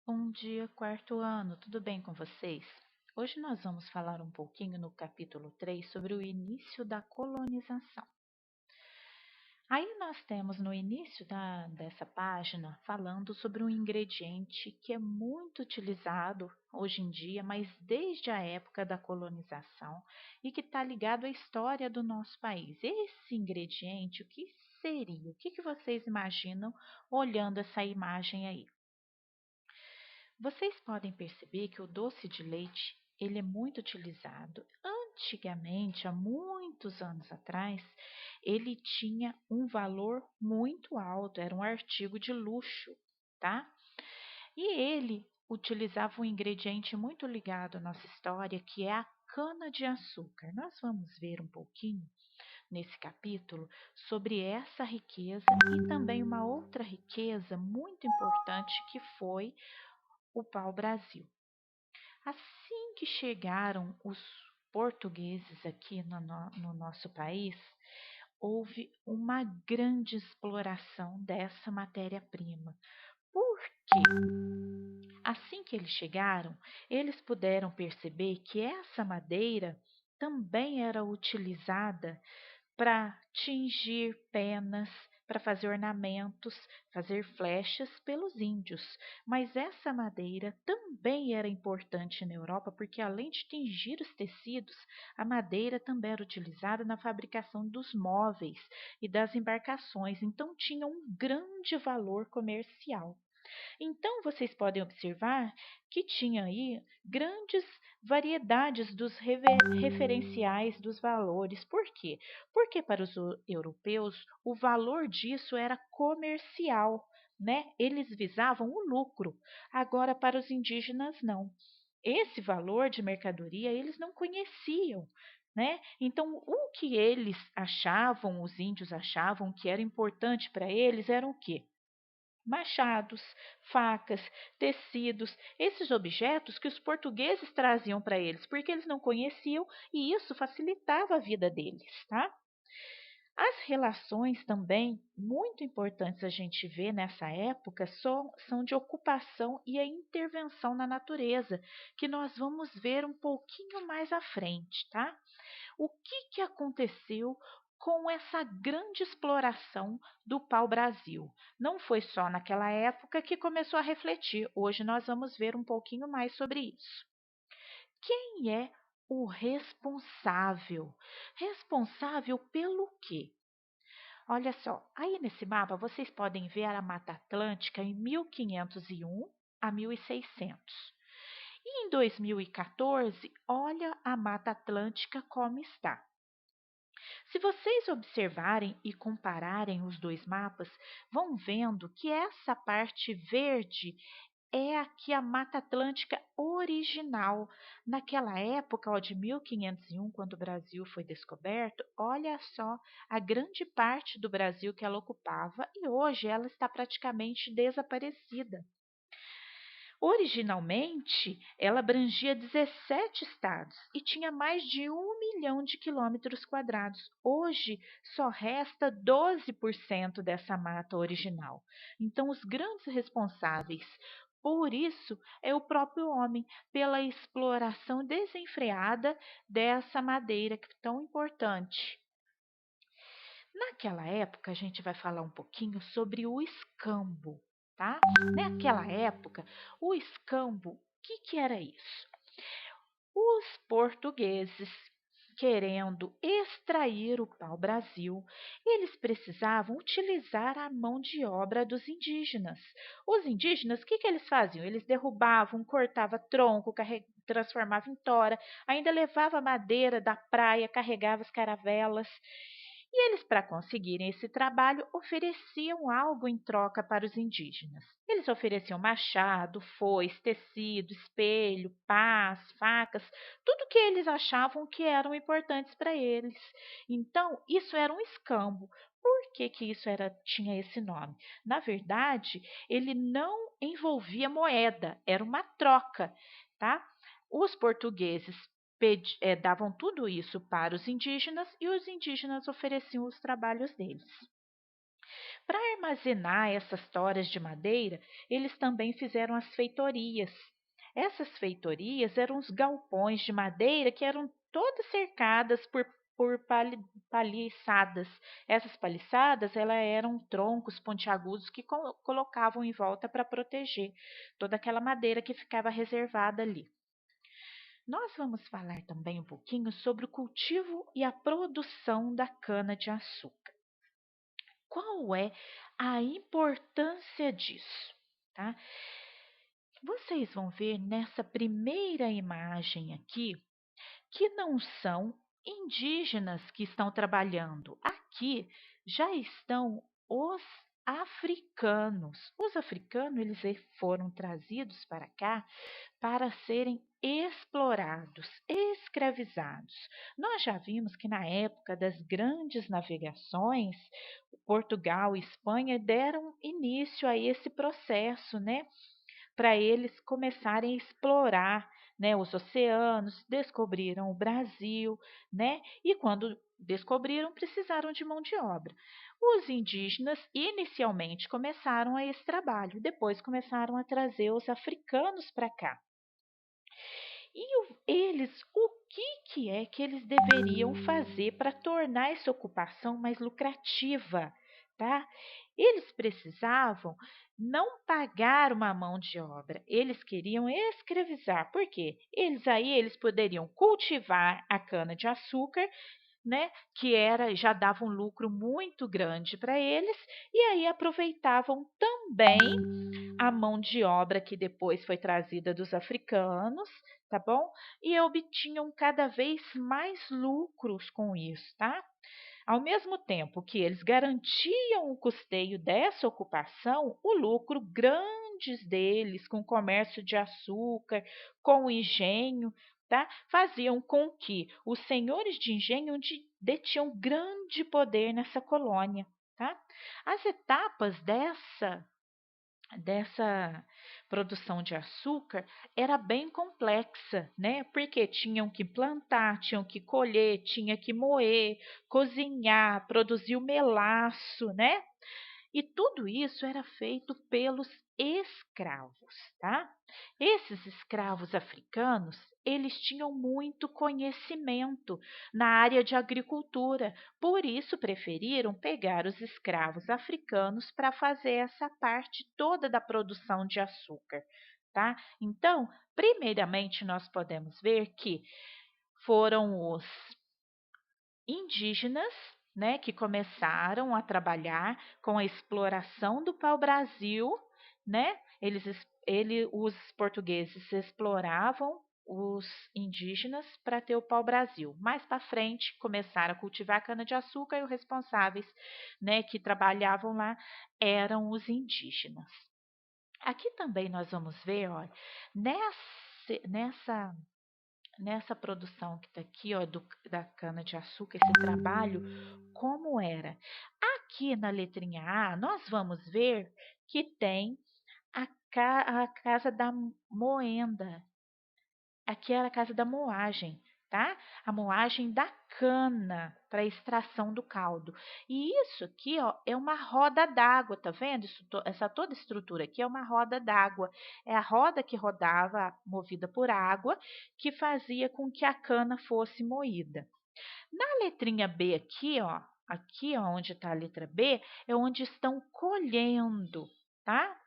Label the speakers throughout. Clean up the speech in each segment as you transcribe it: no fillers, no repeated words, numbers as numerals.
Speaker 1: Bom dia, quarto ano, tudo bem com vocês? Hoje nós vamos falar um pouquinho no capítulo 3 sobre o início da colonização. Aí nós temos no início dessa página falando sobre um ingrediente que é muito utilizado hoje em dia, mas desde a época da colonização e que está ligado à história do nosso país. Esse ingrediente, o que seria? O que vocês imaginam olhando essa imagem aí? Vocês podem perceber que o doce de leite ele é muito utilizado. Antigamente, há muitos anos atrás, ele tinha um valor muito alto, era um artigo de luxo, tá? E ele utilizava um ingrediente muito ligado à nossa história, que é a cana-de-açúcar. Nós vamos ver um pouquinho nesse capítulo sobre essa riqueza e também uma outra riqueza muito importante que foi o pau-brasil. Assim que chegaram os portugueses aqui no nosso país, houve uma grande exploração dessa matéria-prima. Por quê? Assim que eles chegaram, eles puderam perceber que essa madeira também era utilizada para tingir penas, para fazer ornamentos, fazer flechas pelos índios. Mas essa madeira também era importante na Europa, porque além de tingir os tecidos, a madeira também era utilizada na fabricação dos móveis e das embarcações, então tinha um grande valor comercial. Então, vocês podem observar que tinha aí grandes variedades dos referenciais dos valores. Por quê? Porque para os europeus o valor disso era comercial, né? Eles visavam o lucro. Agora, para os indígenas, não. Esse valor de mercadoria eles não conheciam. Né? Então, o que eles achavam, os índios achavam que era importante para eles, era o quê? Machados, facas, tecidos, esses objetos que os portugueses traziam para eles, porque eles não conheciam e isso facilitava a vida deles, tá? As relações também, muito importantes a gente ver nessa época, são de ocupação e a intervenção na natureza, que nós vamos ver um pouquinho mais à frente, tá? O que aconteceu com essa grande exploração do pau-brasil? Não foi só naquela época que começou a refletir. Hoje nós vamos ver um pouquinho mais sobre isso. Quem é o responsável? Responsável pelo quê? Olha só, aí nesse mapa vocês podem ver a Mata Atlântica em 1501 a 1600. E em 2014, olha a Mata Atlântica como está. Se vocês observarem e compararem os dois mapas, vão vendo que essa parte verde é aqui a Mata Atlântica original. Naquela época, ó, de 1501, quando o Brasil foi descoberto, olha só a grande parte do Brasil que ela ocupava e hoje ela está praticamente desaparecida. Originalmente, ela abrangia 17 estados e tinha mais de 1 milhão de quilômetros quadrados. Hoje, só resta 12% dessa mata original. Então, os grandes responsáveis por isso é o próprio homem, pela exploração desenfreada dessa madeira que é tão importante. Naquela época, a gente vai falar um pouquinho sobre o escambo, tá? Naquela época, o escambo, o que era isso? Os portugueses, querendo extrair o pau-brasil, eles precisavam utilizar a mão de obra dos indígenas. Os indígenas, o que eles faziam? Eles derrubavam, cortavam tronco, transformavam em tora, ainda levava madeira da praia, carregava as caravelas. E eles, para conseguirem esse trabalho, ofereciam algo em troca para os indígenas. Eles ofereciam machado, foice, tecido, espelho, pás, facas, tudo que eles achavam que eram importantes para eles. Então, isso era um escambo. Por que isso tinha esse nome? Na verdade, ele não envolvia moeda, era uma troca, tá? Os portugueses davam tudo isso para os indígenas e os indígenas ofereciam os trabalhos deles. Para armazenar essas toras de madeira, eles também fizeram as feitorias. Essas feitorias eram os galpões de madeira que eram todas cercadas por paliçadas. Essas paliçadas eram troncos pontiagudos que colocavam em volta para proteger toda aquela madeira que ficava reservada ali. Nós vamos falar também um pouquinho sobre o cultivo e a produção da cana-de-açúcar. Qual é a importância disso? Tá? Vocês vão ver nessa primeira imagem aqui que não são indígenas que estão trabalhando. Aqui já estão os africanos. Os africanos eles foram trazidos para cá para serem explorados, escravizados. Nós já vimos que na época das grandes navegações, Portugal e Espanha deram início a esse processo, né? Para eles começarem a explorar, né, os oceanos, descobriram o Brasil, né? E quando descobriram, precisaram de mão de obra. Os indígenas inicialmente começaram a esse trabalho, depois começaram a trazer os africanos para cá. Eles, o que é que eles deveriam fazer para tornar essa ocupação mais lucrativa, tá? Eles precisavam não pagar uma mão de obra, eles queriam escravizar, por quê? Eles poderiam cultivar a cana de açúcar, né, que já dava um lucro muito grande para eles, e aí aproveitavam também a mão de obra que depois foi trazida dos africanos, tá bom? E obtinham cada vez mais lucros com isso, tá? Ao mesmo tempo que eles garantiam o custeio dessa ocupação, o lucro grandes deles com o comércio de açúcar, com o engenho, tá? Faziam com que os senhores de engenho detinham grande poder nessa colônia, tá? As etapas dessa produção de açúcar era bem complexa, né? Porque tinham que plantar, tinham que colher, tinha que moer, cozinhar, produzir o melaço, né? E tudo isso era feito pelos escravos, tá? Esses escravos africanos, eles tinham muito conhecimento na área de agricultura, por isso preferiram pegar os escravos africanos para fazer essa parte toda da produção de açúcar, tá? Então, primeiramente nós podemos ver que foram os indígenas, né, que começaram a trabalhar com a exploração do pau-brasil, né? Os portugueses exploravam os indígenas para ter o pau-brasil. Mais para frente, começaram a cultivar cana-de-açúcar e os responsáveis, né, que trabalhavam lá eram os indígenas. Aqui também nós vamos ver, olha, nessa produção que está aqui, ó, da cana-de-açúcar, esse trabalho, como era. Aqui na letrinha A, nós vamos ver que tem a casa da moenda. Aqui era a casa da moagem, tá? A moagem da cana para extração do caldo. E isso aqui, ó, é uma roda d'água, tá vendo? Essa toda estrutura aqui é uma roda d'água. É a roda que rodava, movida por água, que fazia com que a cana fosse moída. Na letrinha B aqui, ó, onde está a letra B, é onde estão colhendo, tá?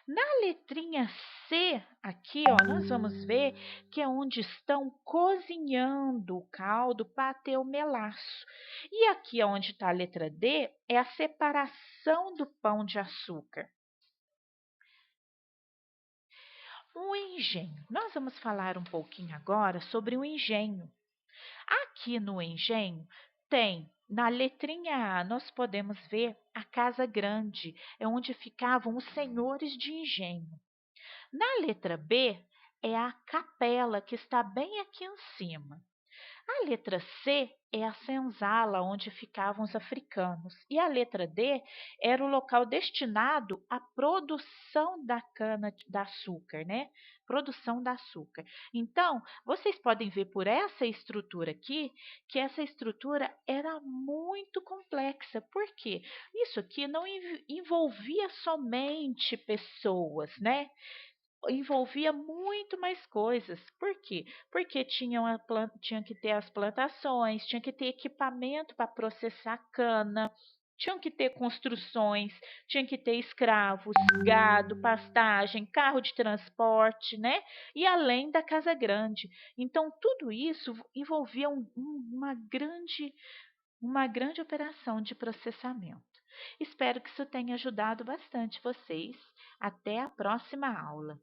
Speaker 1: Na letrinha C, aqui, ó, nós vamos ver que é onde estão cozinhando o caldo para ter o melaço. E aqui, onde está a letra D, é a separação do pão de açúcar. O engenho. Nós vamos falar um pouquinho agora sobre o engenho. Aqui no engenho tem, na letrinha A, nós podemos ver a casa grande, é onde ficavam os senhores de engenho. Na letra B, é a capela, que está bem aqui em cima. A letra C é a senzala onde ficavam os africanos. E a letra D era o local destinado à produção da cana da açúcar, né? Produção da açúcar. Então, vocês podem ver por essa estrutura aqui que essa estrutura era muito complexa. Por quê? Isso aqui não envolvia somente pessoas, né? Envolvia muito mais coisas. Por quê? Porque tinha que ter as plantações, tinha que ter equipamento para processar a cana, tinham que ter construções, tinha que ter escravos, gado, pastagem, carro de transporte, né? E além da casa grande. Então, tudo isso envolvia uma grande operação de processamento. Espero que isso tenha ajudado bastante vocês. Até a próxima aula.